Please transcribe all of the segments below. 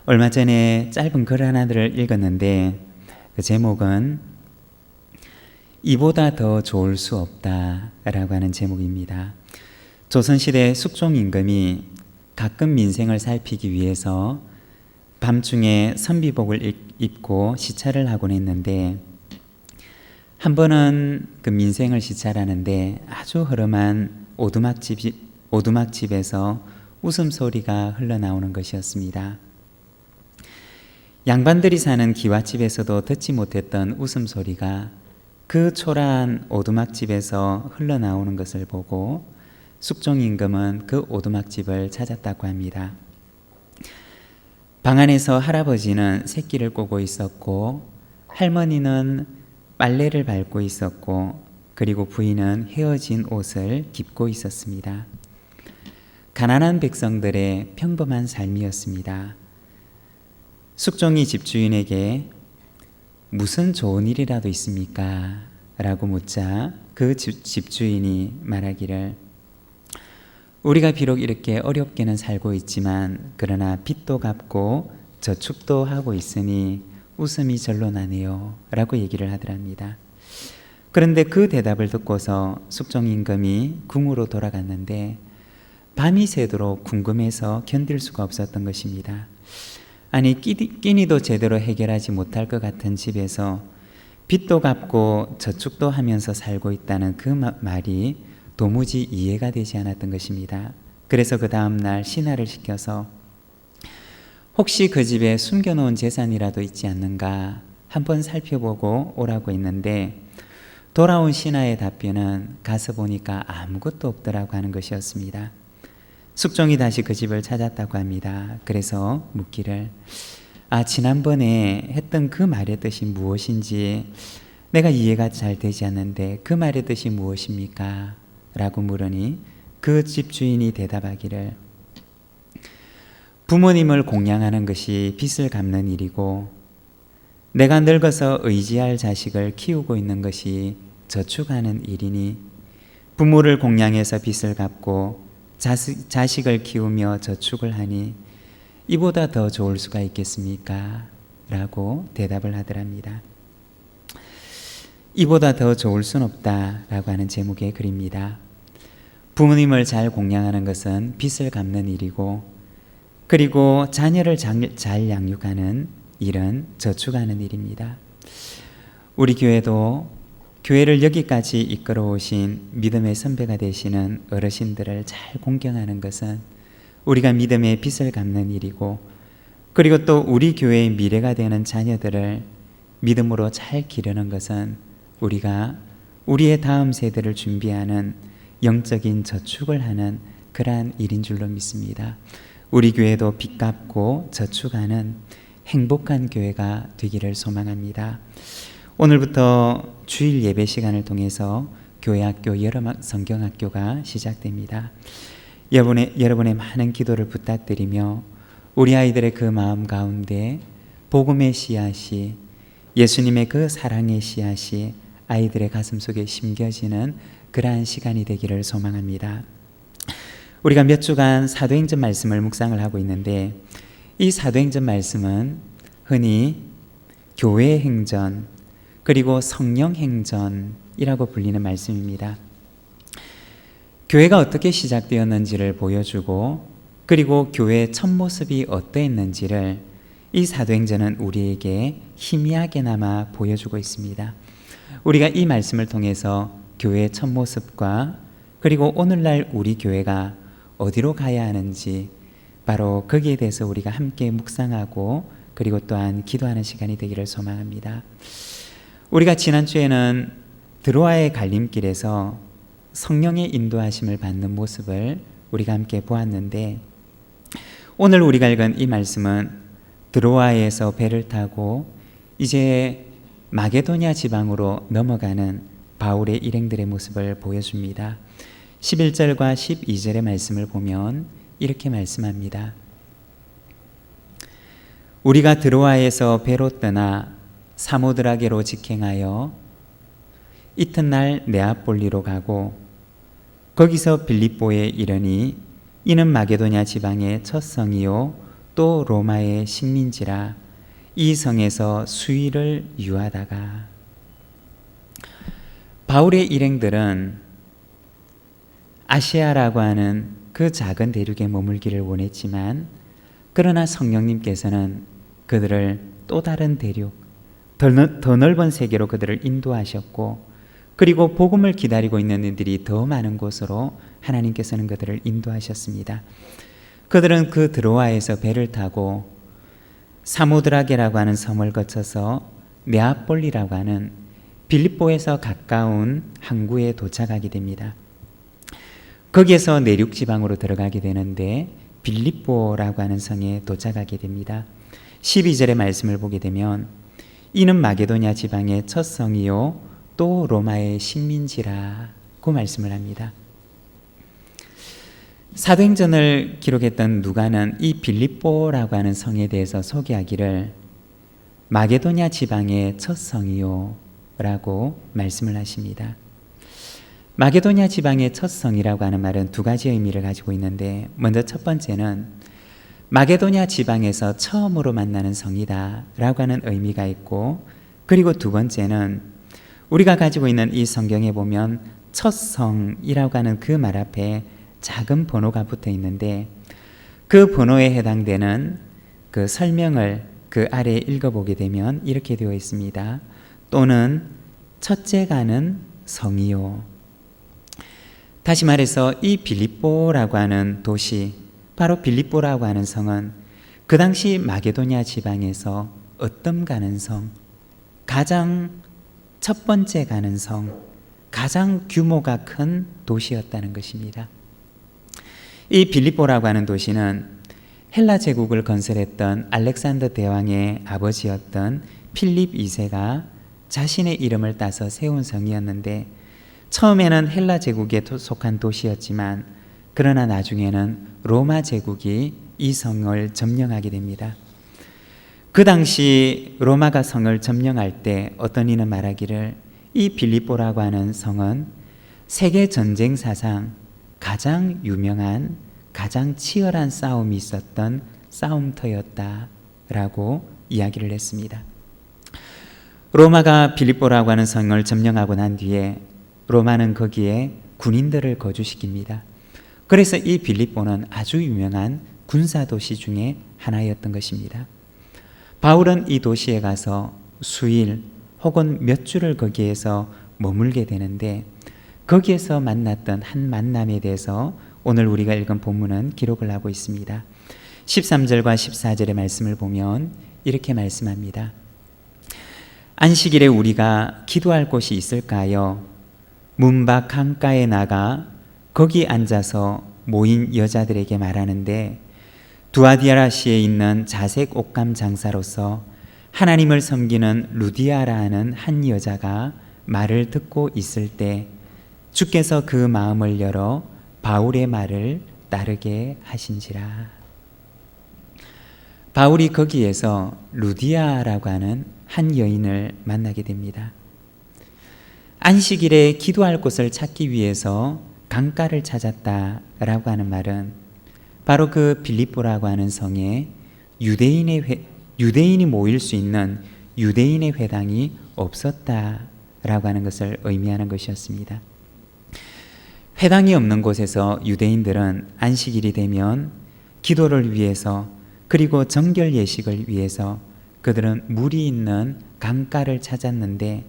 얼마 전에 짧은 글 하나를 읽었는데 그 제목은 이보다 더 좋을 수 없다 라고 하는 제목입니다. 조선시대 숙종임금이 가끔 민생을 살피기 위해서 밤중에 선비복을 입고 시찰을 하곤 했는데, 한 번은 그 민생을 시찰하는데 아주 허름한 오두막집에서 웃음소리가 흘러나오는 것이었습니다. 양반들이 사는 기와집에서도 듣지 못했던 웃음소리가 그 초라한 오두막집에서 흘러나오는 것을 보고 숙종임금은 그 오두막집을 찾았다고 합니다. 방 안에서 할아버지는 새끼를 꼬고 있었고, 할머니는 빨래를 밟고 있었고, 그리고 부인은 헤어진 옷을 깁고 있었습니다. 가난한 백성들의 평범한 삶이었습니다. 숙종이 집주인에게 무슨 좋은 일이라도 있습니까? 라고 묻자 그 집주인이 말하기를, 우리가 비록 이렇게 어렵게는 살고 있지만 그러나 빚도 갚고 저축도 하고 있으니 웃음이 절로 나네요 라고 얘기를 하더랍니다. 그런데 그 대답을 듣고서 숙종임금이 궁으로 돌아갔는데 밤이 새도록 궁금해서 견딜 수가 없었던 것입니다. 아니, 끼니도 제대로 해결하지 못할 것 같은 집에서 빚도 갚고 저축도 하면서 살고 있다는 그 말이 도무지 이해가 되지 않았던 것입니다. 그래서 그 다음날 신하를 시켜서 혹시 그 집에 숨겨놓은 재산이라도 있지 않는가 한번 살펴보고 오라고 했는데, 돌아온 신하의 답변은 가서 보니까 아무것도 없더라고 하는 것이었습니다. 숙종이 다시 그 집을 찾았다고 합니다. 그래서 묻기를, 지난번에 했던 그 말의 뜻이 무엇인지 내가 이해가 잘 되지 않는데 그 말의 뜻이 무엇입니까? 라고 물으니 그 집주인이 대답하기를, 부모님을 공양하는 것이 빚을 갚는 일이고, 내가 늙어서 의지할 자식을 키우고 있는 것이 저축하는 일이니, 부모를 공양해서 빚을 갚고 자식을 키우며 저축을 하니 이보다 더 좋을 수가 있겠습니까? 라고 대답을 하더랍니다. 이보다 더 좋을 순 없다 라고 하는 제목의 글입니다. 부모님을 잘 공양하는 것은 빚을 갚는 일이고, 그리고 자녀를 잘 양육하는 일은 저축하는 일입니다. 우리 교회를 여기까지 이끌어 오신 믿음의 선배가 되시는 어르신들을 잘 공경하는 것은 우리가 믿음의 빚을 갚는 일이고, 그리고 또 우리 교회의 미래가 되는 자녀들을 믿음으로 잘 기르는 것은 우리가 우리의 다음 세대를 준비하는 영적인 저축을 하는 그러한 일인 줄로 믿습니다. 우리 교회도 빚 갚고 저축하는 행복한 교회가 되기를 소망합니다. 오늘부터 주일 예배 시간을 통해서 교회학교 성경학교가 시작됩니다. 여러분의 많은 기도를 부탁드리며 우리 아이들의 그 마음 가운데 복음의 씨앗이, 예수님의 그 사랑의 씨앗이 아이들의 가슴 속에 심겨지는 그러한 시간이 되기를 소망합니다. 우리가 몇 주간 사도행전 말씀을 묵상을 하고 있는데, 이 사도행전 말씀은 흔히 교회 행전 그리고 성령 행전이라고 불리는 말씀입니다. 교회가 어떻게 시작되었는지를 보여주고, 그리고 교회의 첫 모습이 어떠했는지를 이 사도행전은 우리에게 희미하게나마 보여주고 있습니다. 우리가 이 말씀을 통해서 교회의 첫 모습과 그리고 오늘날 우리 교회가 어디로 가야 하는지, 바로 거기에 대해서 우리가 함께 묵상하고 그리고 또한 기도하는 시간이 되기를 소망합니다. 우리가 지난주에는 드로아의 갈림길에서 성령의 인도하심을 받는 모습을 우리가 함께 보았는데, 오늘 우리가 읽은 이 말씀은 드로아에서 배를 타고 이제 마게도냐 지방으로 넘어가는 바울의 일행들의 모습을 보여줍니다. 11절과 12절의 말씀을 보면 이렇게 말씀합니다. 우리가 드로아에서 배로 떠나 사모드라게로 직행하여 이튿날 네아폴리로 가고, 거기서 빌립보에 이르니 이는 마게도냐 지방의 첫 성이요 또 로마의 식민지라 이 성에서 수위를 유하다가. 바울의 일행들은 아시아라고 하는 그 작은 대륙에 머물기를 원했지만, 그러나 성령님께서는 그들을 또 다른 대륙, 더 넓은 세계로 그들을 인도하셨고, 그리고 복음을 기다리고 있는 이들이 더 많은 곳으로 하나님께서는 그들을 인도하셨습니다. 그들은 그 드로아에서 배를 타고 사모드라게라고 하는 섬을 거쳐서 네아폴리라고 하는 빌립보에서 가까운 항구에 도착하게 됩니다. 거기에서 내륙 지방으로 들어가게 되는데 빌립보라고 하는 성에 도착하게 됩니다. 12절의 말씀을 보게 되면 이는 마게도냐 지방의 첫 성이요 또 로마의 식민지라고 말씀을 합니다. 사도행전을 기록했던 누가는 이 빌립보라고 하는 성에 대해서 소개하기를 마게도냐 지방의 첫 성이요 라고 말씀을 하십니다. 마게도냐 지방의 첫 성이라고 하는 말은 두 가지 의미를 가지고 있는데, 먼저 첫 번째는 마게도냐 지방에서 처음으로 만나는 성이다 라고 하는 의미가 있고, 그리고 두 번째는 우리가 가지고 있는 이 성경에 보면 첫 성이라고 하는 그 말 앞에 작은 번호가 붙어 있는데, 그 번호에 해당되는 그 설명을 그 아래에 읽어보게 되면 이렇게 되어 있습니다. 또는 첫째 가는 성이요. 다시 말해서 이 빌립보라고 하는 도시, 바로 빌립보라고 하는 성은 그 당시 마게도냐 지방에서 어떤 가는 성, 가장 첫 번째 가는 성, 가장 규모가 큰 도시였다는 것입니다. 이 빌립보라고 하는 도시는 헬라 제국을 건설했던 알렉산더 대왕의 아버지였던 필립 2세가 자신의 이름을 따서 세운 성이었는데, 처음에는 헬라 제국에 속한 도시였지만 그러나 나중에는 로마 제국이 이 성을 점령하게 됩니다. 그 당시 로마가 성을 점령할 때 어떤 이는 말하기를 이 빌립보라고 하는 성은 세계 전쟁 사상 가장 유명한, 가장 치열한 싸움이 있었던 싸움터였다라고 이야기를 했습니다. 로마가 빌립보라고 하는 성을 점령하고 난 뒤에 로마는 거기에 군인들을 거주시킵니다. 그래서 이 빌립보는 아주 유명한 군사도시 중에 하나였던 것입니다. 바울은 이 도시에 가서 수일 혹은 몇 주를 거기에서 머물게 되는데, 거기에서 만났던 한 만남에 대해서 오늘 우리가 읽은 본문은 기록을 하고 있습니다. 13절과 14절의 말씀을 보면 이렇게 말씀합니다. 안식일에 우리가 기도할 곳이 있을까요? 문 밖 강가에 나가 거기 앉아서 모인 여자들에게 말하는데, 두아디아라시에 있는 자색 옷감 장사로서 하나님을 섬기는 루디아라는 한 여자가 말을 듣고 있을 때 주께서 그 마음을 열어 바울의 말을 따르게 하신지라. 바울이 거기에서 루디아라고 하는 한 여인을 만나게 됩니다. 안식일에 기도할 곳을 찾기 위해서 강가를 찾았다라고 하는 말은 바로 그 빌립보라고 하는 성에 유대인이 모일 수 있는 유대인의 회당이 없었다라고 하는 것을 의미하는 것이었습니다. 회당이 없는 곳에서 유대인들은 안식일이 되면 기도를 위해서, 그리고 정결 예식을 위해서 그들은 물이 있는 강가를 찾았는데,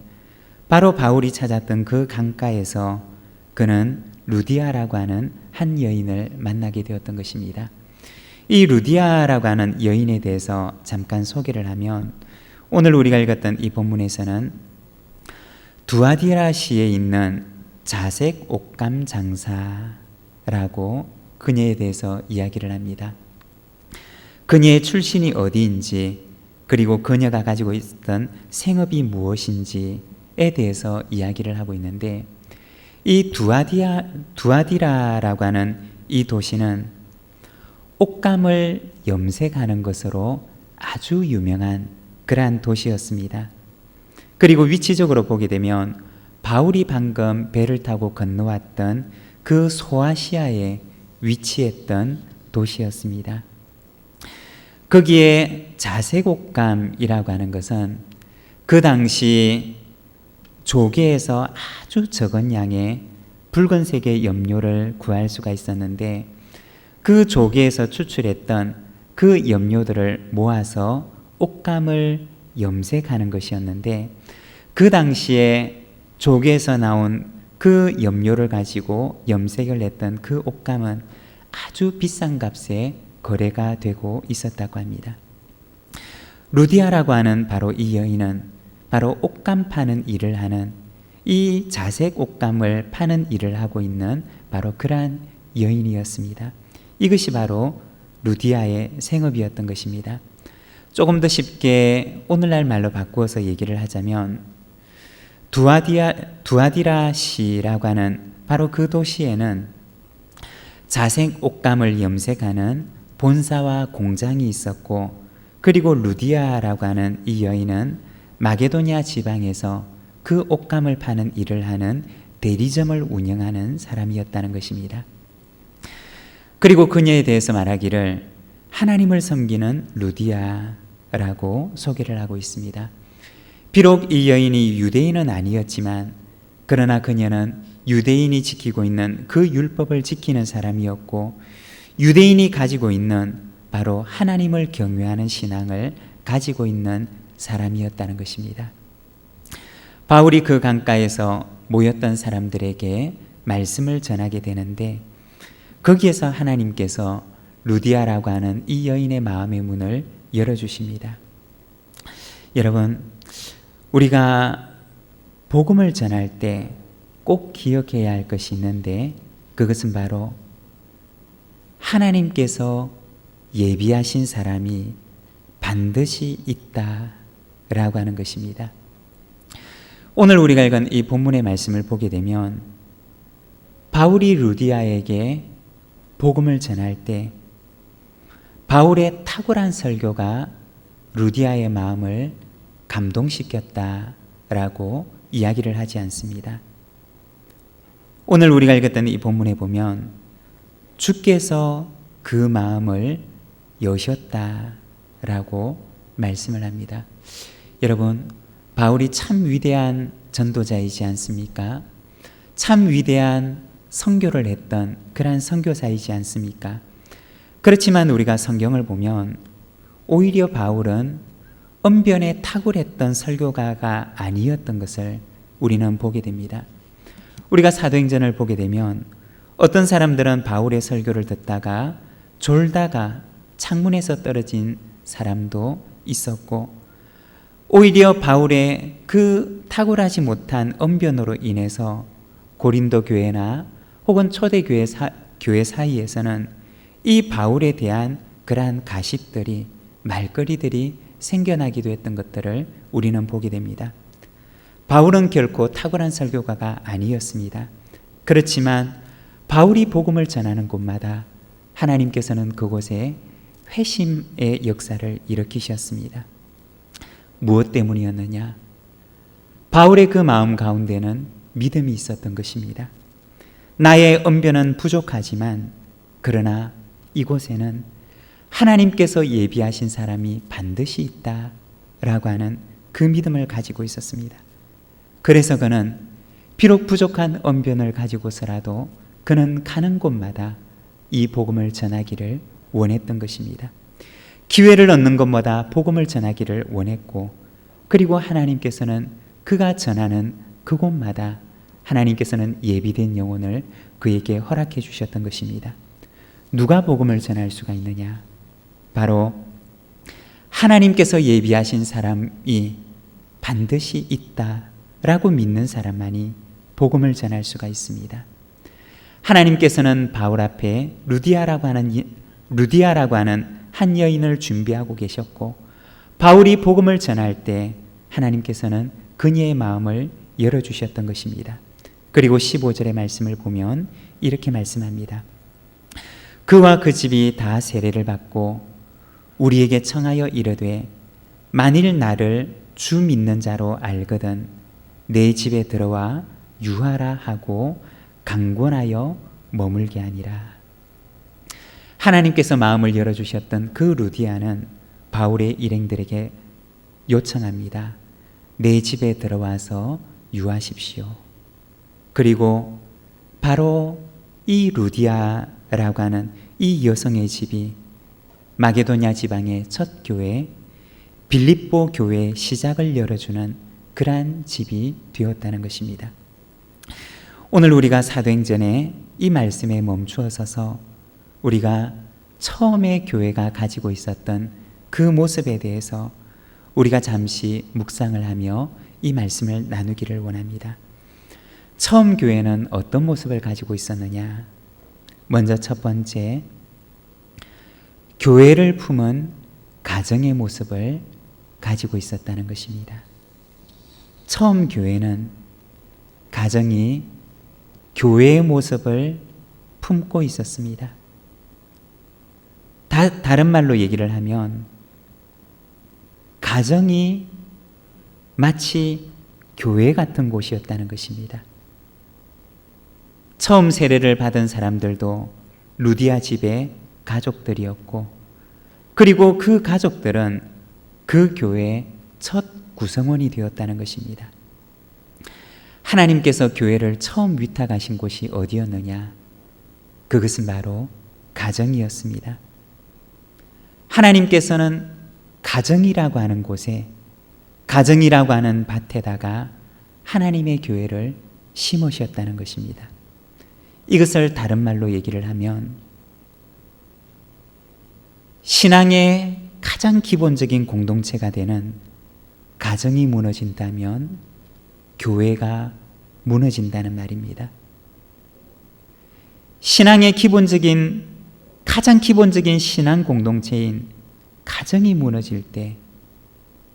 바로 바울이 찾았던 그 강가에서 그는 루디아라고 하는 한 여인을 만나게 되었던 것입니다. 이 루디아라고 하는 여인에 대해서 잠깐 소개를 하면, 오늘 우리가 읽었던 이 본문에서는 두아디라시에 있는 자색 옷감 장사라고 그녀에 대해서 이야기를 합니다. 그녀의 출신이 어디인지, 그리고 그녀가 가지고 있던 생업이 무엇인지에 대해서 이야기를 하고 있는데, 이 두아디라라고 하는 이 도시는 옷감을 염색하는 것으로 아주 유명한 그러한 도시였습니다. 그리고 위치적으로 보게 되면 바울이 방금 배를 타고 건너왔던 그 소아시아에 위치했던 도시였습니다. 거기에 자색옥감이라고 하는 것은 그 당시 조개에서 아주 적은 양의 붉은색의 염료를 구할 수가 있었는데 그 조개에서 추출했던 그 염료들을 모아서 옷감을 염색하는 것이었는데 그 당시에 조개에서 나온 그 염료를 가지고 염색을 했던 그 옷감은 아주 비싼 값에 거래가 되고 있었다고 합니다. 루디아라고 하는 바로 이 여인은 바로 옷감 파는 일을 하는, 이 자색 옷감을 파는 일을 하고 있는 바로 그러한 여인이었습니다. 이것이 바로 루디아의 생업이었던 것입니다. 조금 더 쉽게 오늘날 말로 바꾸어서 얘기를 하자면 두아디라시라고 하는 바로 그 도시에는 자색 옷감을 염색하는 본사와 공장이 있었고, 그리고 루디아라고 하는 이 여인은 마게도니아 지방에서 그 옷감을 파는 일을 하는 대리점을 운영하는 사람이었다는 것입니다. 그리고 그녀에 대해서 말하기를 하나님을 섬기는 루디아라고 소개를 하고 있습니다. 비록 이 여인이 유대인은 아니었지만 그러나 그녀는 유대인이 지키고 있는 그 율법을 지키는 사람이었고, 유대인이 가지고 있는 바로 하나님을 경외하는 신앙을 가지고 있는 사람이었다는 것입니다. 바울이 그 강가에서 모였던 사람들에게 말씀을 전하게 되는데 거기에서 하나님께서 루디아라고 하는 이 여인의 마음의 문을 열어주십니다. 여러분, 우리가 복음을 전할 때 꼭 기억해야 할 것이 있는데 그것은 바로 하나님께서 예비하신 사람이 반드시 있다라고 하는 것입니다. 오늘 우리가 읽은 이 본문의 말씀을 보게 되면 바울이 루디아에게 복음을 전할 때 바울의 탁월한 설교가 루디아의 마음을 감동시켰다라고 이야기를 하지 않습니다. 오늘 우리가 읽었던 이 본문에 보면 주께서 그 마음을 여셨다라고 말씀을 합니다. 여러분, 바울이 참 위대한 전도자이지 않습니까? 참 위대한 선교를 했던 그러한 선교사이지 않습니까? 그렇지만 우리가 성경을 보면 오히려 바울은 언변에 탁월했던 설교가가 아니었던 것을 우리는 보게 됩니다. 우리가 사도행전을 보게 되면 어떤 사람들은 바울의 설교를 듣다가 졸다가 창문에서 떨어진 사람도 있었고, 오히려 바울의 그 탁월하지 못한 언변으로 인해서 고린도 교회나 혹은 초대교회 교회 사이에서는 이 바울에 대한 그러한 가십들이, 말거리들이 생겨나기도 했던 것들을 우리는 보게 됩니다. 바울은 결코 탁월한 설교가가 아니었습니다. 그렇지만 바울이 복음을 전하는 곳마다 하나님께서는 그곳에 회심의 역사를 일으키셨습니다. 무엇 때문이었느냐? 바울의 그 마음 가운데는 믿음이 있었던 것입니다. 나의 언변은 부족하지만 그러나 이곳에는 하나님께서 예비하신 사람이 반드시 있다라고 하는 그 믿음을 가지고 있었습니다. 그래서 그는 비록 부족한 언변을 가지고서라도 그는 가는 곳마다 이 복음을 전하기를 원했던 것입니다. 기회를 얻는 것마다 복음을 전하기를 원했고, 그리고 하나님께서는 그가 전하는 그곳마다 하나님께서는 예비된 영혼을 그에게 허락해 주셨던 것입니다. 누가 복음을 전할 수가 있느냐? 바로 하나님께서 예비하신 사람이 반드시 있다라고 믿는 사람만이 복음을 전할 수가 있습니다. 하나님께서는 바울 앞에 루디아라고 하는 한 여인을 준비하고 계셨고, 바울이 복음을 전할 때 하나님께서는 그녀의 마음을 열어주셨던 것입니다. 그리고 15절의 말씀을 보면 이렇게 말씀합니다. 그와 그 집이 다 세례를 받고 우리에게 청하여 이르되 만일 나를 주 믿는 자로 알거든 내 집에 들어와 유하라 하고 강권하여 머물게 하니라. 하나님께서 마음을 열어주셨던 그 루디아는 바울의 일행들에게 요청합니다. 내 집에 들어와서 유하십시오. 그리고 바로 이 루디아라고 하는 이 여성의 집이 마게도냐 지방의 첫 교회, 빌립보 교회의 시작을 열어주는 그러한 집이 되었다는 것입니다. 오늘 우리가 사도행전에 이 말씀에 멈추어 서서 우리가 처음에 교회가 가지고 있었던 그 모습에 대해서 우리가 잠시 묵상을 하며 이 말씀을 나누기를 원합니다. 처음 교회는 어떤 모습을 가지고 있었느냐? 먼저 첫 번째, 교회를 품은 가정의 모습을 가지고 있었다는 것입니다. 처음 교회는 가정이 교회의 모습을 품고 있었습니다. 다른 말로 얘기를 하면 가정이 마치 교회 같은 곳이었다는 것입니다. 처음 세례를 받은 사람들도 루디아 집의 가족들이었고, 그리고 그 가족들은 그 교회의 첫 구성원이 되었다는 것입니다. 하나님께서 교회를 처음 위탁하신 곳이 어디였느냐? 그것은 바로 가정이었습니다. 하나님께서는 가정이라고 하는 곳에, 가정이라고 하는 밭에다가 하나님의 교회를 심으셨다는 것입니다. 이것을 다른 말로 얘기를 하면 신앙의 가장 기본적인 공동체가 되는 가정이 무너진다면 교회가 무너진다는 말입니다. 신앙의 가장 기본적인 신앙 공동체인 가정이 무너질 때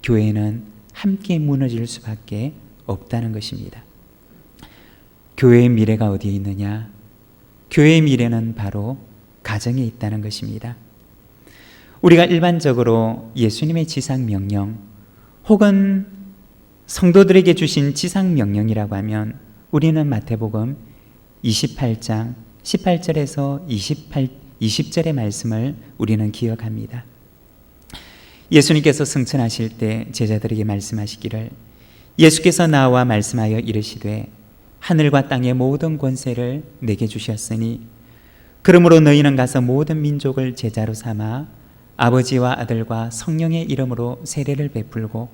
교회는 함께 무너질 수밖에 없다는 것입니다. 교회의 미래가 어디에 있느냐? 교회의 미래는 바로 가정에 있다는 것입니다. 우리가 일반적으로 예수님의 지상명령 혹은 성도들에게 주신 지상명령이라고 하면 우리는 마태복음 28장 18절에서 20절의 말씀을 우리는 기억합니다. 예수님께서 승천하실 때 제자들에게 말씀하시기를, 예수께서 나와 말씀하여 이르시되 하늘과 땅의 모든 권세를 내게 주셨으니 그러므로 너희는 가서 모든 민족을 제자로 삼아 아버지와 아들과 성령의 이름으로 세례를 베풀고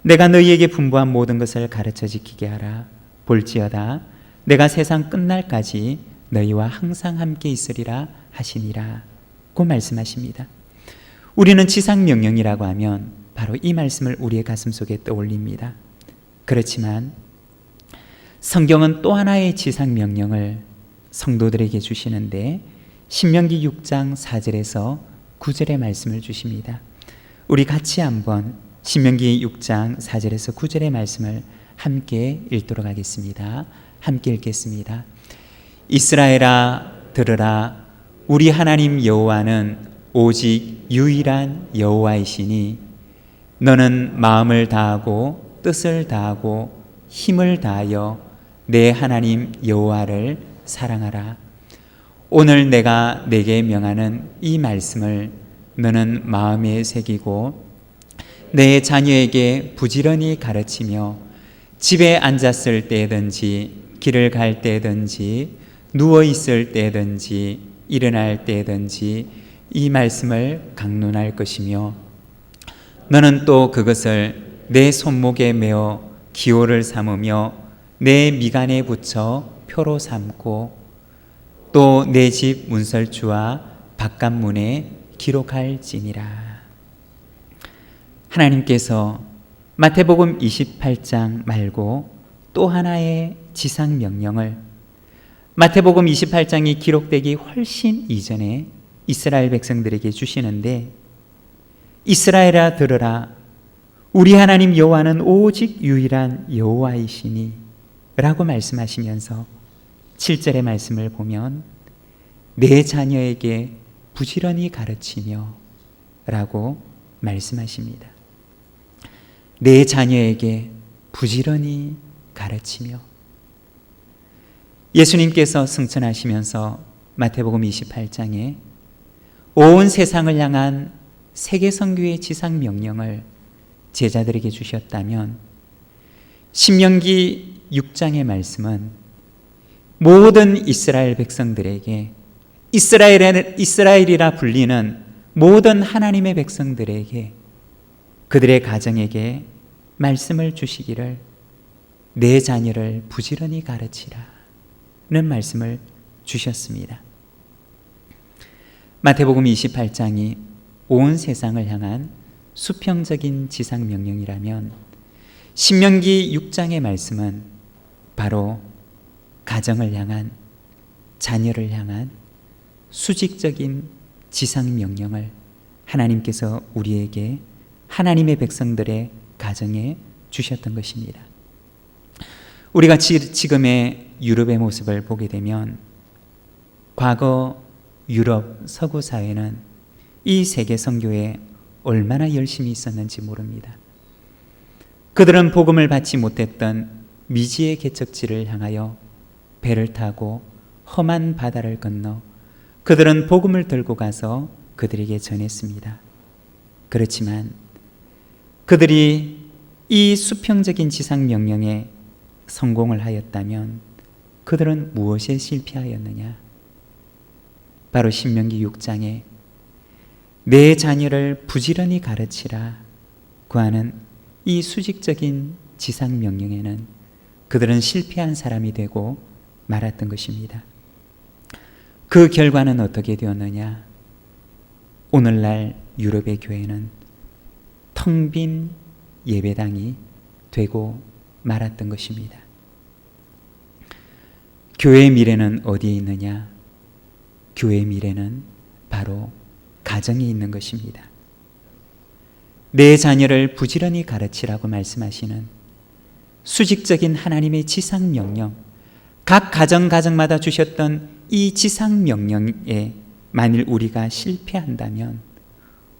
내가 너희에게 분부한 모든 것을 가르쳐 지키게 하라. 볼지어다 내가 세상 끝날까지 너희와 항상 함께 있으리라 하시니라 고 말씀하십니다. 우리는 지상명령이라고 하면 바로 이 말씀을 우리의 가슴속에 떠올립니다. 그렇지만 성경은 또 하나의 지상명령을 성도들에게 주시는데 신명기 6장 4절에서 9절의 말씀을 주십니다. 우리 같이 한번 신명기 6장 4절에서 9절의 말씀을 함께 읽도록 하겠습니다. 함께 읽겠습니다. 이스라엘아 들으라. 우리 하나님 여호와는 오직 유일한 여호와이시니 너는 마음을 다하고 뜻을 다하고 힘을 다하여 내 하나님 여호와를 사랑하라. 오늘 내가 내게 명하는 이 말씀을 너는 마음에 새기고 내 자녀에게 부지런히 가르치며 집에 앉았을 때든지 길을 갈 때든지 누워 있을 때든지 일어날 때든지 이 말씀을 강론할 것이며 너는 또 그것을 내 손목에 메어 기호를 삼으며 내 미간에 붙여 표로 삼고 또 내 집 문설주와 바깥문에 기록할지니라. 하나님께서 마태복음 28장 말고 또 하나의 지상명령을 마태복음 28장이 기록되기 훨씬 이전에 이스라엘 백성들에게 주시는데, 이스라엘아 들으라. 우리 하나님 여호와는 오직 유일한 여호와이시니 라고 말씀하시면서 7절의 말씀을 보면 내 자녀에게 부지런히 가르치며 라고 말씀하십니다. 내 자녀에게 부지런히 가르치며. 예수님께서 승천하시면서 마태복음 28장에 온 세상을 향한 세계 선교의 지상 명령을 제자들에게 주셨다면 신명기 6장의 말씀은 모든 이스라엘 백성들에게, 이스라엘이라 불리는 모든 하나님의 백성들에게, 그들의 가정에게 말씀을 주시기를 내 자녀를 부지런히 가르치라는 말씀을 주셨습니다. 마태복음 28장이 온 세상을 향한 수평적인 지상 명령이라면 신명기 6장의 말씀은 바로 가정을 향한, 자녀를 향한 수직적인 지상 명령을 하나님께서 우리에게, 하나님의 백성들의 가정에 주셨던 것입니다. 우리가 지금의 유럽의 모습을 보게 되면 과거 유럽 서구 사회는 이 세계 선교에 얼마나 열심히 있었는지 모릅니다. 그들은 복음을 받지 못했던 미지의 개척지를 향하여 배를 타고 험한 바다를 건너 그들은 복음을 들고 가서 그들에게 전했습니다. 그렇지만 그들이 이 수평적인 지상 명령에 성공을 하였다면 그들은 무엇에 실패하였느냐? 바로 신명기 6장에 내 자녀를 부지런히 가르치라고 하는 이 수직적인 지상 명령에는 그들은 실패한 사람이 되고 말았던 것입니다. 그 결과는 어떻게 되었느냐? 오늘날 유럽의 교회는 텅 빈 예배당이 되고 말았던 것입니다. 교회의 미래는 어디에 있느냐? 교회의 미래는 바로 가정에 있는 것입니다. 내 자녀를 부지런히 가르치라고 말씀하시는 수직적인 하나님의 지상 명령, 각 가정마다 주셨던 이 지상 명령에 만일 우리가 실패한다면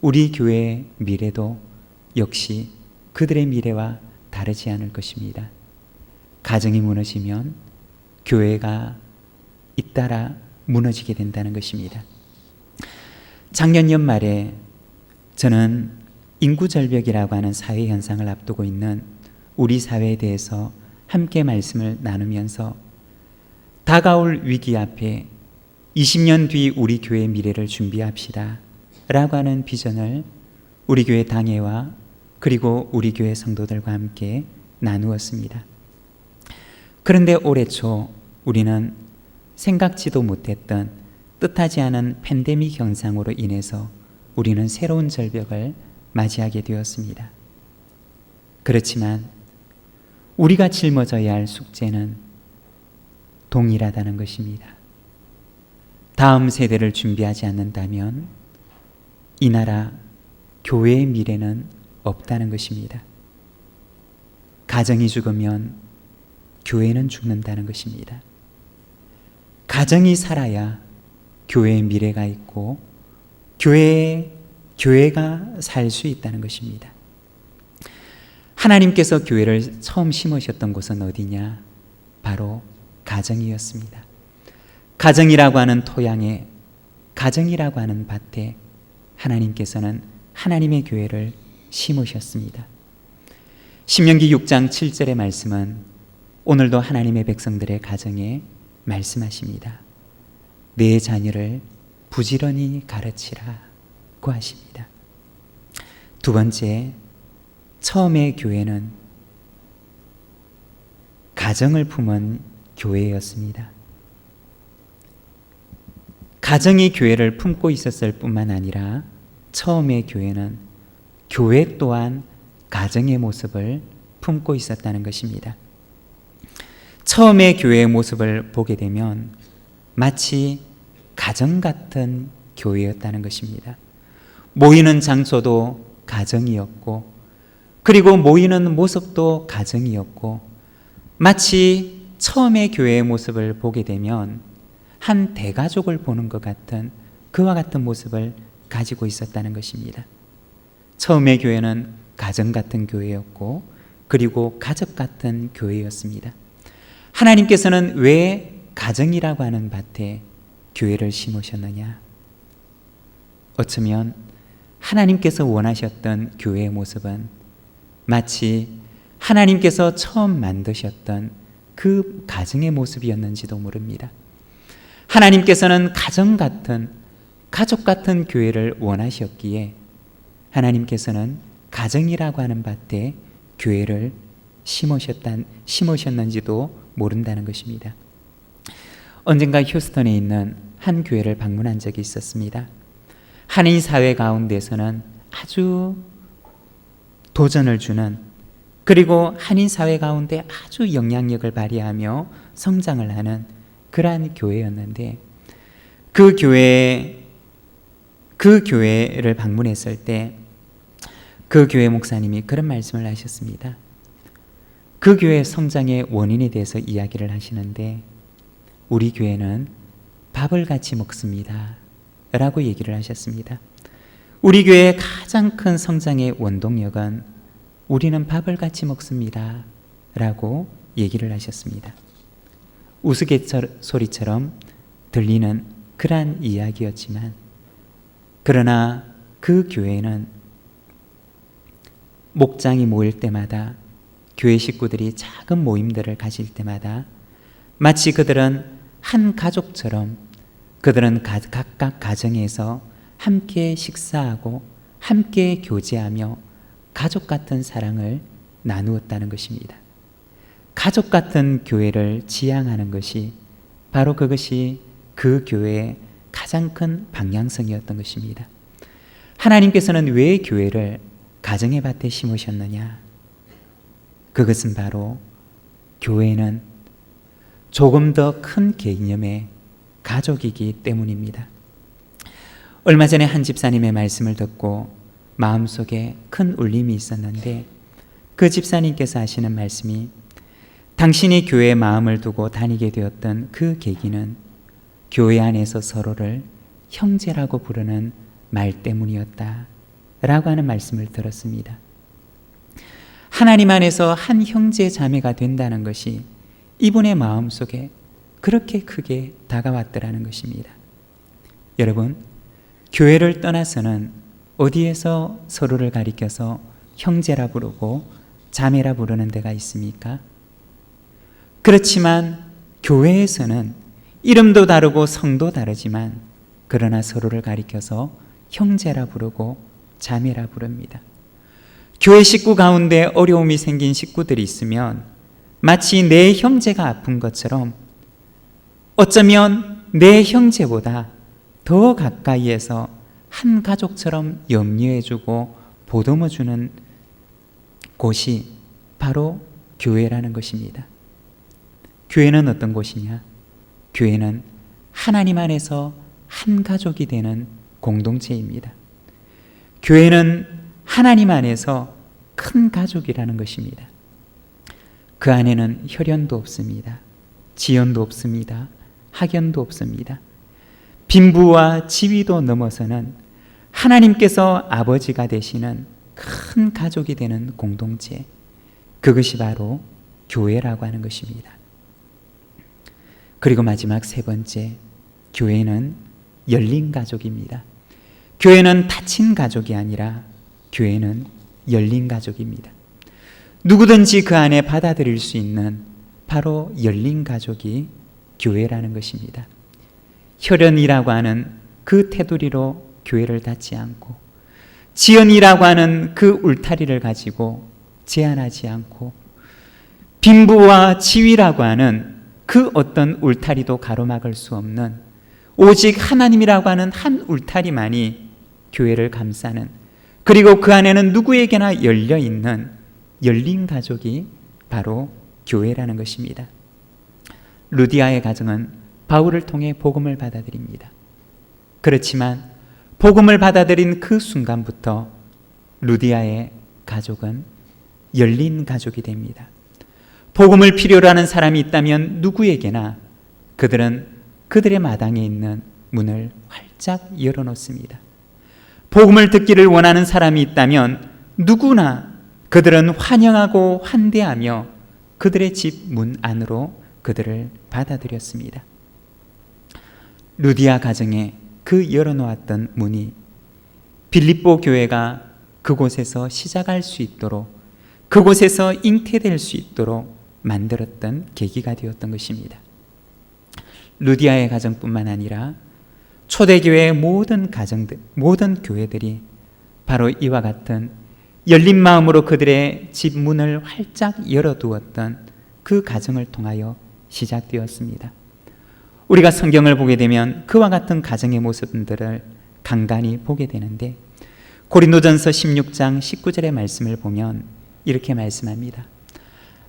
우리 교회의 미래도 역시 그들의 미래와 다르지 않을 것입니다. 가정이 무너지면 교회가 잇따라 무너지게 된다는 것입니다. 작년 연말에 저는 인구절벽이라고 하는 사회 현상을 앞두고 있는 우리 사회에 대해서 함께 말씀을 나누면서 다가올 위기 앞에 20년 뒤 우리 교회의 미래를 준비합시다 라고 하는 비전을 우리 교회 당회와 그리고 우리 교회 성도들과 함께 나누었습니다. 그런데 올해 초 우리는 생각지도 못했던 뜻하지 않은 팬데믹 현상으로 인해서 우리는 새로운 절벽을 맞이하게 되었습니다. 그렇지만 우리가 짊어져야 할 숙제는 동일하다는 것입니다. 다음 세대를 준비하지 않는다면 이 나라 교회의 미래는 없다는 것입니다. 가정이 죽으면 교회는 죽는다는 것입니다. 가정이 살아야 교회의 미래가 있고 교회가 살 수 있다는 것입니다. 하나님께서 교회를 처음 심으셨던 곳은 어디냐? 바로 가정이었습니다. 가정이라고 하는 토양에, 가정이라고 하는 밭에 하나님께서는 하나님의 교회를 심으셨습니다. 신명기 6장 7절의 말씀은 오늘도 하나님의 백성들의 가정에 말씀하십니다. 내 자녀를 부지런히 가르치라고 하십니다. 두 번째, 처음의 교회는 가정을 품은 교회였습니다. 가정이 교회를 품고 있었을 뿐만 아니라 처음의 교회는 교회 또한 가정의 모습을 품고 있었다는 것입니다. 처음의 교회의 모습을 보게 되면 마치 가정 같은 교회였다는 것입니다. 모이는 장소도 가정이었고 그리고 모이는 모습도 가정이었고 마치 처음의 교회의 모습을 보게 되면 한 대가족을 보는 것 같은 그와 같은 모습을 가지고 있었다는 것입니다. 처음의 교회는 가정 같은 교회였고 그리고 가족 같은 교회였습니다. 하나님께서는 왜 가정이라고 하는 밭에 교회를 심으셨느냐? 어쩌면 하나님께서 원하셨던 교회의 모습은 마치 하나님께서 처음 만드셨던 그 가정의 모습이었는지도 모릅니다. 하나님께서는 가족 같은 교회를 원하셨기에 하나님께서는 가정이라고 하는 밭에 교회를 심으셨는지도 모른다는 것입니다. 언젠가 휴스턴에 있는 한 교회를 방문한 적이 있었습니다. 한인 사회 가운데서는 아주 도전을 주는, 그리고 한인 사회 가운데 아주 영향력을 발휘하며 성장을 하는 그러한 교회였는데, 그 교회를 방문했을 때 그 교회 목사님이 그런 말씀을 하셨습니다. 그 교회의 성장의 원인에 대해서 이야기를 하시는데, 우리 교회는 밥을 같이 먹습니다 라고 얘기를 하셨습니다. 우리 교회의 가장 큰 성장의 원동력은 우리는 밥을 같이 먹습니다 라고 얘기를 하셨습니다. 우스갯소리처럼 들리는 그러한 이야기였지만, 그러나 그 교회는 목장이 모일 때마다, 교회 식구들이 작은 모임들을 가질 때마다 마치 그들은 한 가족처럼 그들은 각각 가정에서 함께 식사하고 함께 교제하며 가족 같은 사랑을 나누었다는 것입니다. 가족 같은 교회를 지향하는 것이 바로 그것이 그 교회의 가장 큰 방향성이었던 것입니다. 하나님께서는 왜 교회를 가정의 밭에 심으셨느냐? 그것은 바로 교회는 조금 더 큰 개념의 가족이기 때문입니다. 얼마 전에 한 집사님의 말씀을 듣고 마음속에 큰 울림이 있었는데, 그 집사님께서 하시는 말씀이, 당신이 교회에 마음을 두고 다니게 되었던 그 계기는 교회 안에서 서로를 형제라고 부르는 말 때문이었다 라고 하는 말씀을 들었습니다. 하나님 안에서 한 형제 자매가 된다는 것이 이분의 마음속에 그렇게 크게 다가왔더라는 것입니다. 여러분, 교회를 떠나서는 어디에서 서로를 가리켜서 형제라 부르고 자매라 부르는 데가 있습니까? 그렇지만 교회에서는 이름도 다르고 성도 다르지만 그러나 서로를 가리켜서 형제라 부르고 자매라 부릅니다. 교회 식구 가운데 어려움이 생긴 식구들이 있으면 마치 내 형제가 아픈 것처럼, 어쩌면 내 형제보다 더 가까이에서 한 가족처럼 염려해주고 보듬어주는 곳이 바로 교회라는 것입니다. 교회는 어떤 곳이냐? 교회는 하나님 안에서 한 가족이 되는 공동체입니다. 교회는 하나님 안에서 큰 가족이라는 것입니다. 그 안에는 혈연도 없습니다. 지연도 없습니다. 학연도 없습니다. 빈부와 지위도 넘어서는 하나님께서 아버지가 되시는 큰 가족이 되는 공동체, 그것이 바로 교회라고 하는 것입니다. 그리고 마지막 세 번째, 교회는 열린 가족입니다. 교회는 닫힌 가족이 아니라 교회는 열린 가족입니다. 누구든지 그 안에 받아들일 수 있는 바로 열린 가족이 교회라는 것입니다. 혈연이라고 하는 그 테두리로 교회를 닫지 않고, 지연이라고 하는 그 울타리를 가지고 제한하지 않고, 빈부와 지위라고 하는 그 어떤 울타리도 가로막을 수 없는 오직 하나님이라고 하는 한 울타리만이 교회를 감싸는, 그리고 그 안에는 누구에게나 열려있는 열린 가족이 바로 교회라는 것입니다. 루디아의 가정은 바울을 통해 복음을 받아들입니다. 그렇지만 복음을 받아들인 그 순간부터 루디아의 가족은 열린 가족이 됩니다. 복음을 필요로 하는 사람이 있다면 누구에게나 그들은 그들의 마당에 있는 문을 활짝 열어놓습니다. 복음을 듣기를 원하는 사람이 있다면 누구나 그들은 환영하고 환대하며 그들의 집 문 안으로 그들을 받아들였습니다. 루디아 가정에 그 열어놓았던 문이 빌립보 교회가 그곳에서 시작할 수 있도록, 그곳에서 잉태될 수 있도록 만들었던 계기가 되었던 것입니다. 루디아의 가정뿐만 아니라 초대교회의 모든 가정들, 모든 교회들이 바로 이와 같은 열린 마음으로 그들의 집 문을 활짝 열어두었던 그 가정을 통하여 시작되었습니다. 우리가 성경을 보게 되면 그와 같은 가정의 모습들을 간간히 보게 되는데, 고린도전서 16장 19절의 말씀을 보면 이렇게 말씀합니다.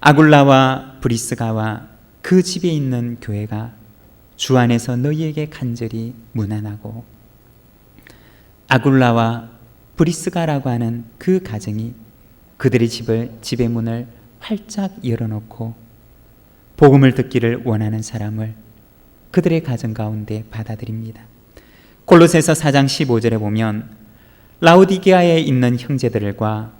아굴라와 브리스가와 그 집에 있는 교회가 주 안에서 너희에게 간절히 문안하고, 아굴라와 브리스가라고 하는 그 가정이 그들의 집의 문을 활짝 열어놓고 복음을 듣기를 원하는 사람을 그들의 가정 가운데 받아들입니다. 골로새서 4장 15절에 보면 라오디게아에 있는 형제들과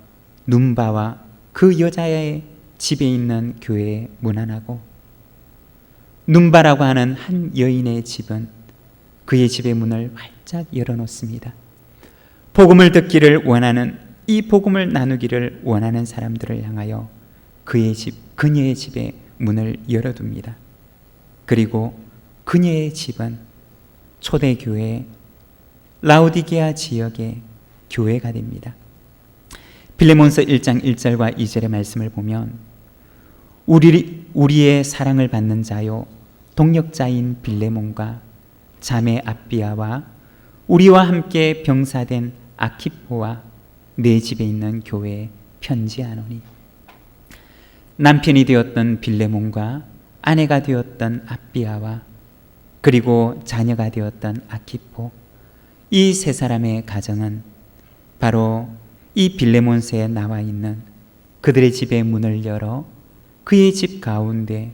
눈바와 그 여자의 집에 있는 교회에 문안하고, 눈바라고 하는 한 여인의 집은 그의 집의 문을 활짝 열어놓습니다. 복음을 듣기를 원하는, 이 복음을 나누기를 원하는 사람들을 향하여 그의 집, 그녀의 집에 문을 열어둡니다. 그리고 그녀의 집은 초대교회 라오디게아 지역의 교회가 됩니다. 빌레몬서 1장 1절과 2절의 말씀을 보면 우리의 사랑을 받는 자요 동역자인 빌레몬과 자매 아비아와 우리와 함께 병사된 아키포와 내 집에 있는 교회에 편지하노니. 남편이 되었던 빌레몬과 아내가 되었던 아비아와 그리고 자녀가 되었던 아키포, 이 세 사람의 가정은 바로 이 빌레몬서에 나와 있는 그들의 집의 문을 열어 그의 집 가운데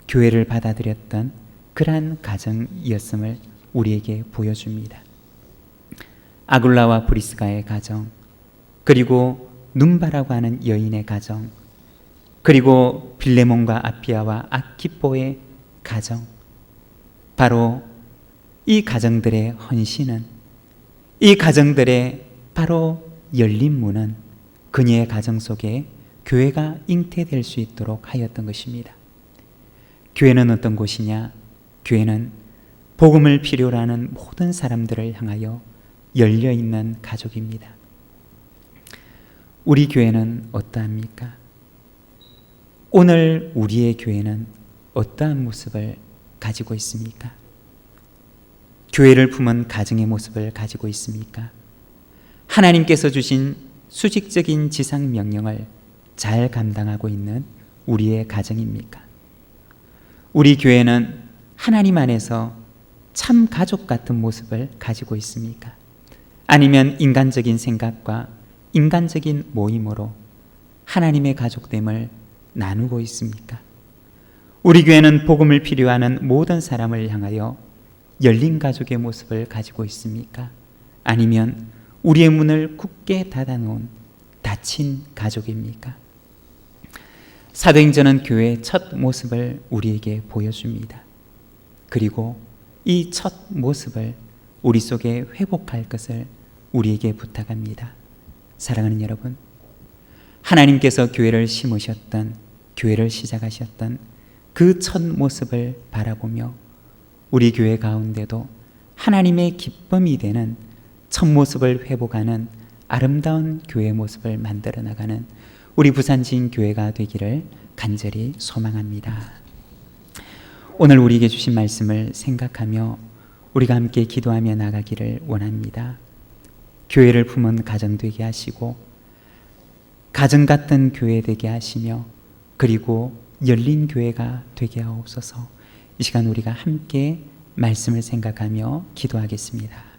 교회를 받아들였던 그러한 가정이었음을 우리에게 보여줍니다. 아굴라와 브리스가의 가정, 그리고 눈바라고 하는 여인의 가정, 그리고 빌레몬과 아피아와 아키포의 가정, 바로 이 가정들의 헌신은, 이 가정들의 바로 열린 문은 그녀의 가정 속에 교회가 잉태될 수 있도록 하였던 것입니다. 교회는 어떤 곳이냐? 교회는 복음을 필요로 하는 모든 사람들을 향하여 열려있는 가족입니다. 우리 교회는 어떠합니까? 오늘 우리의 교회는 어떠한 모습을 가지고 있습니까? 교회를 품은 가정의 모습을 가지고 있습니까? 하나님께서 주신 수직적인 지상 명령을 잘 감당하고 있는 우리의 가정입니까? 우리 교회는 하나님 안에서 참 가족 같은 모습을 가지고 있습니까? 아니면 인간적인 생각과 인간적인 모임으로 하나님의 가족됨을 나누고 있습니까? 우리 교회는 복음을 필요하는 모든 사람을 향하여 열린 가족의 모습을 가지고 있습니까? 아니면 우리의 문을 굳게 닫아놓은 닫힌 가족입니까? 사도행전은 교회의 첫 모습을 우리에게 보여줍니다. 그리고 이 첫 모습을 우리 속에 회복할 것을 우리에게 부탁합니다. 사랑하는 여러분, 하나님께서 교회를 심으셨던, 교회를 시작하셨던 그 첫 모습을 바라보며 우리 교회 가운데도 하나님의 기쁨이 되는 첫 모습을 회복하는 아름다운 교회 모습을 만들어 나가는 우리 부산지인 교회가 되기를 간절히 소망합니다. 오늘 우리에게 주신 말씀을 생각하며 우리가 함께 기도하며 나가기를 원합니다. 교회를 품은 가정 되게 하시고 가정 같은 교회 되게 하시며 그리고 열린 교회가 되게 하옵소서. 이 시간 우리가 함께 말씀을 생각하며 기도하겠습니다.